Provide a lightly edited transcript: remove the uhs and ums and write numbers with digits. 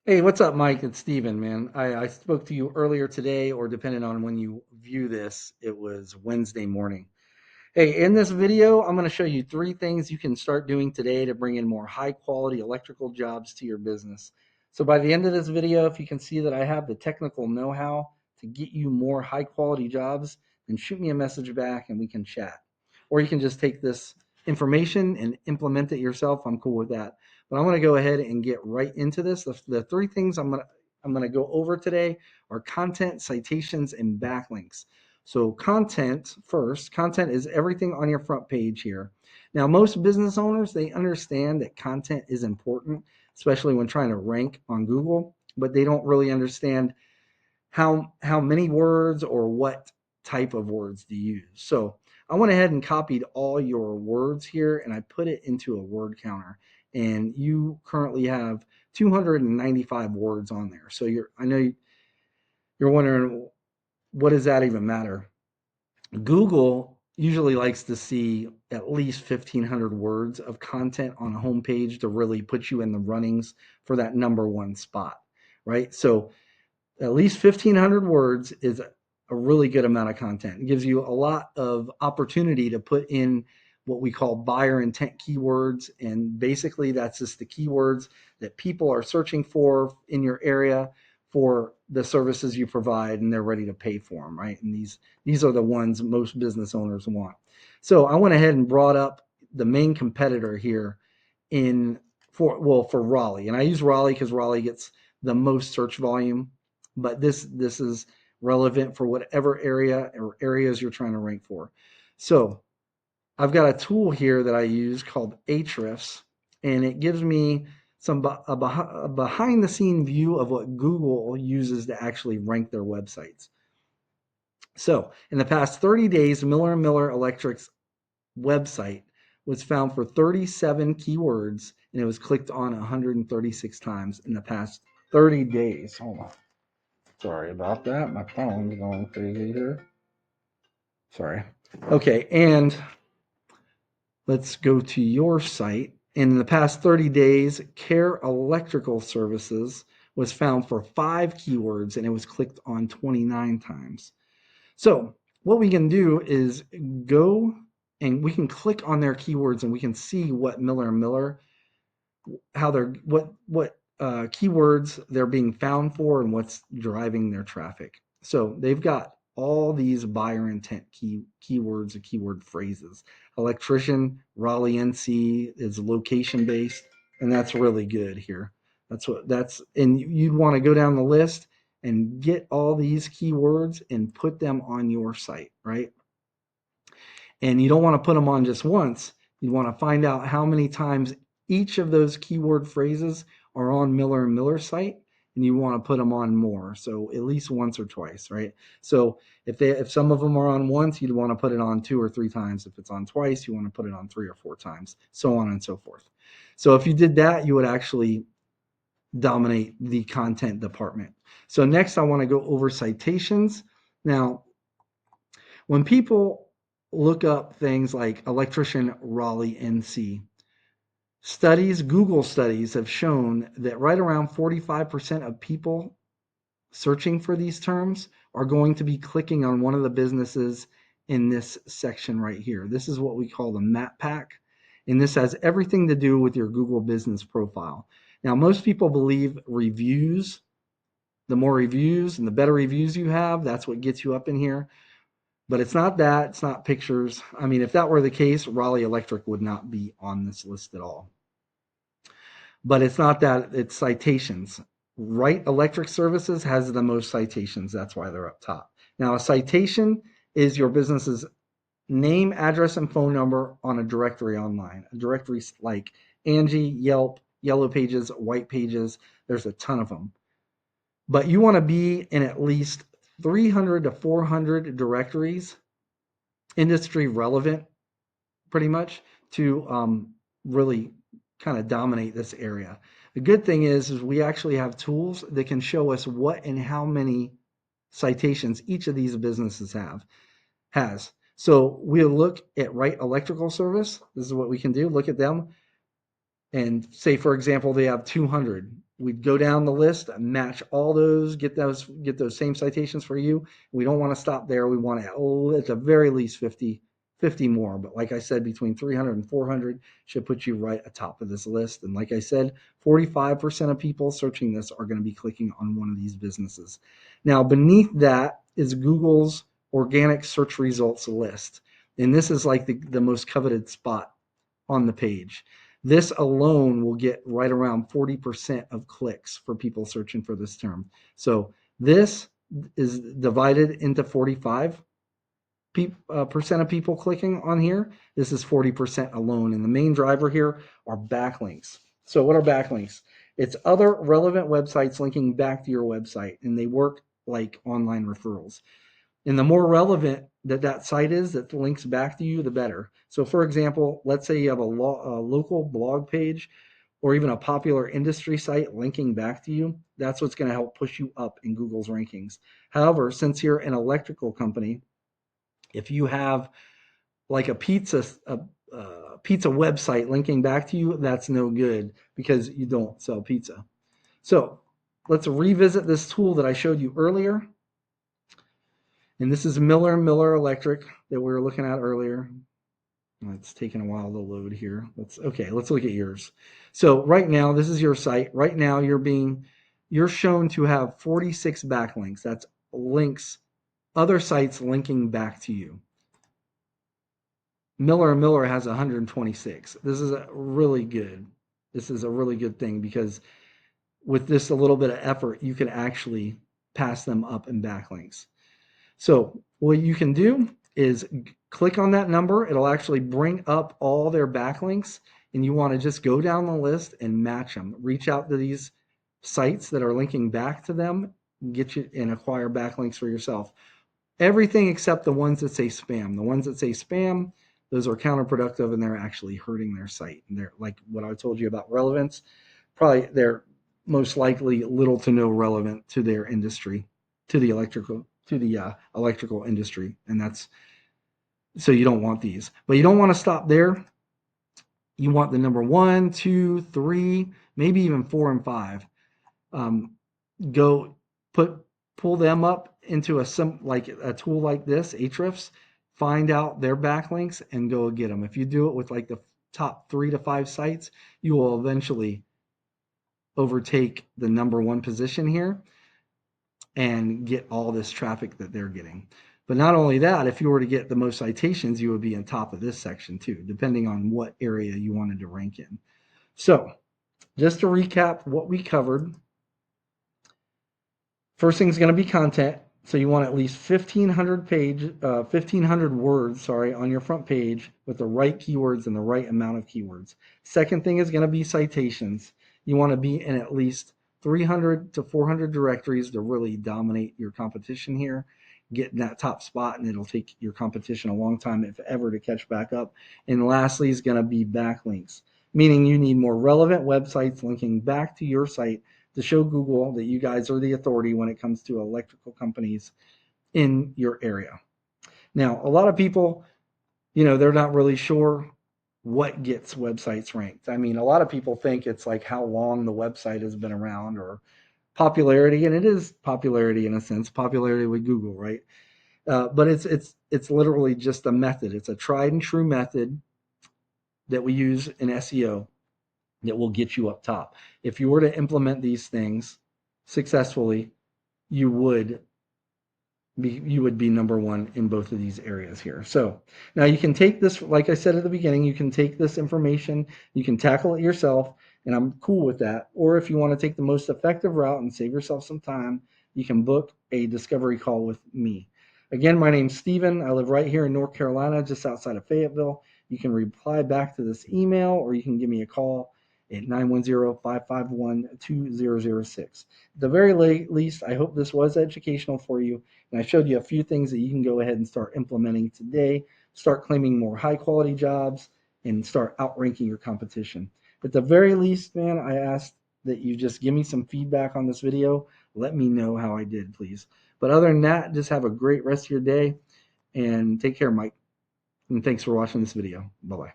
Hey, what's up, Mike? It's Steven, man. I spoke to you earlier today, or depending on when you view this, it was Wednesday morning. Hey, in this video, I'm going to show you three things you can start doing today to bring in more high quality electrical jobs to your business. So by the end of this video, if you can see that I have the technical know-how to get you more high quality jobs, then shoot me a message back and we can chat. Or you can just take this information and implement it yourself. I'm cool with that. But I'm going to go ahead and get right into this. The three things I'm going to go over today are content, citations, and backlinks. So content first, content is everything on your front page here. Now, most business owners, they understand that content is important, especially when trying to rank on Google, but they don't really understand how many words or what type of words to use. So I went ahead and copied all your words here and I put it into a word counter. And you currently have 295 words on there. So I know you're wondering, what does that even matter? Google usually likes to see at least 1,500 words of content on a homepage to really put you in the runnings for that number one spot, right? So at least 1,500 words is a really good amount of content. It gives you a lot of opportunity to put in what we call buyer intent keywords. And basically, that's just the keywords that people are searching for in your area for the services you provide, and they're ready to pay for them, right? And these are the ones most business owners want. So I went ahead and brought up the main competitor here in for Raleigh, and I use Raleigh because Raleigh gets the most search volume, but this is relevant for whatever area or areas you're trying to rank for. So I've got a tool here that I use called Ahrefs, and it gives me a behind the scene view of what Google uses to actually rank their websites. So in the past 30 days, Miller& Miller Electric's website was found for 37 keywords and it was clicked on 136 times in the past 30 days. Hold on. Sorry about that. My phone's going crazy here. Sorry. Okay, and let's go to your site. In the past 30 days, Care Electrical Services was found for 5 keywords and it was clicked on 29 times. So, what we can do is go and we can click on their keywords and we can see what Miller and Miller, how they're what keywords they're being found for and what's driving their traffic. So they've got all these buyer intent keywords and keyword phrases. Electrician, Raleigh, NC is location based, and that's really good here. And you'd want to go down the list and get all these keywords and put them on your site, right? And you don't want to put them on just once. You want to find out how many times each of those keyword phrases are on Miller and Miller's site, and you want to put them on more. So at least once or twice, right? So if some of them are on once, you'd want to put it on 2 or 3 times. If it's on twice, you want to put it on 3 or 4 times, so on and so forth. So if you did that, you would actually dominate the content department. So next, I want to go over citations. Now, when people look up things like electrician Raleigh NC, Google studies have shown that right around 45% of people searching for these terms are going to be clicking on one of the businesses in this section right here. This is what we call the map pack, and this has everything to do with your Google business profile. Now, most people believe reviews, the more reviews and the better reviews you have, that's what gets you up in here. But it's not that. It's not pictures. I mean, if that were the case, Raleigh Electric would not be on this list at all. But it's not that. It's citations. Wright Electric Services has the most citations. That's why they're up top. Now, a citation is your business's name, address, and phone number on a directory online. A directory like Angie, Yelp, Yellow Pages, White Pages. There's a ton of them. But you want to be in at least 300 to 400 directories, industry relevant, pretty much, to really kind of dominate this area. The good thing is we actually have tools that can show us what and how many citations each of these businesses has. So we'll look at Wright Electrical Service. This is what we can do. Look at them and say, for example, they have 200. we'd go down the list, match all those, get those same citations for you. We don't want to stop there. We want to, at the very least 50 more. But like I said, between 300 and 400 should put you right atop of this list. And like I said, 45% of people searching this are going to be clicking on one of these businesses. Now, beneath that is Google's organic search results list. And this is like the most coveted spot on the page. This alone will get right around 40% of clicks for people searching for this term. So this is divided into 45% of people clicking on here. This is 40% alone. And the main driver here are backlinks. So what are backlinks? It's other relevant websites linking back to your website, and they work like online referrals. And the more relevant that site is that links back to you, the better. So for example, let's say you have a local blog page or even a popular industry site linking back to you. That's what's going to help push you up in Google's rankings. However, since you're an electrical company, if you have like a pizza website linking back to you, that's no good because you don't sell pizza. So let's revisit this tool that I showed you earlier. And this is Miller Electric that we were looking at earlier. It's taking a while to load here. Let's look at yours. So right now, this is your site. Right now, you're shown to have 46 backlinks. That's links, other sites linking back to you. Miller has 126. This is a really good thing because with this a little bit of effort, you can actually pass them up in backlinks. So what you can do is click on that number. It'll actually bring up all their backlinks, and you want to just go down the list and match them. Reach out to these sites that are linking back to them, get you and acquire backlinks for yourself. Everything except the ones that say spam. The ones that say spam, those are counterproductive and they're actually hurting their site. And they're like what I told you about relevance. Probably they're most likely little to no relevant to their industry, to the electrical industry, and that's so you don't want these. But you don't want to stop there. You want the number 1, 2, 3, maybe even 4 and 5. Pull them up into a tool like this, Ahrefs. Find out their backlinks and go get them. If you do it with like the top 3 to 5 sites, you will eventually overtake the number 1 position here and get all this traffic that they're getting. But not only that, if you were to get the most citations, you would be on top of this section too, depending on what area you wanted to rank in. So just to recap what we covered, first thing is going to be content. So you want at least 1,500 words, on your front page with the right keywords and the right amount of keywords. Second thing is going to be citations. You want to be in at least 300 to 400 directories to really dominate your competition here. Get in that top spot, and it'll take your competition a long time, if ever, to catch back up. And lastly is going to be backlinks, meaning you need more relevant websites linking back to your site to show Google that you guys are the authority when it comes to electrical companies in your area. Now, a lot of people, they're not really sure what gets websites ranked. I mean, a lot of people think it's like how long the website has been around or popularity, and it is popularity in a sense, popularity with Google, right? But it's literally just a method. It's a tried and true method that we use in SEO that will get you up top. If you were to implement these things successfully, you would be number 1 in both of these areas here. So now you can take this, like I said at the beginning, you can take this information, you can tackle it yourself, and I'm cool with that. Or if you want to take the most effective route and save yourself some time, you can book a discovery call with me. Again, my name's Steven. I live right here in North Carolina, just outside of Fayetteville. You can reply back to this email, or you can give me a call at 910-551-2006. At the very least, I hope this was educational for you, and I showed you a few things that you can go ahead and start implementing today, start claiming more high-quality jobs, and start outranking your competition. At the very least, man, I ask that you just give me some feedback on this video. Let me know how I did, please. But other than that, just have a great rest of your day, and take care, Mike. And thanks for watching this video. Bye-bye.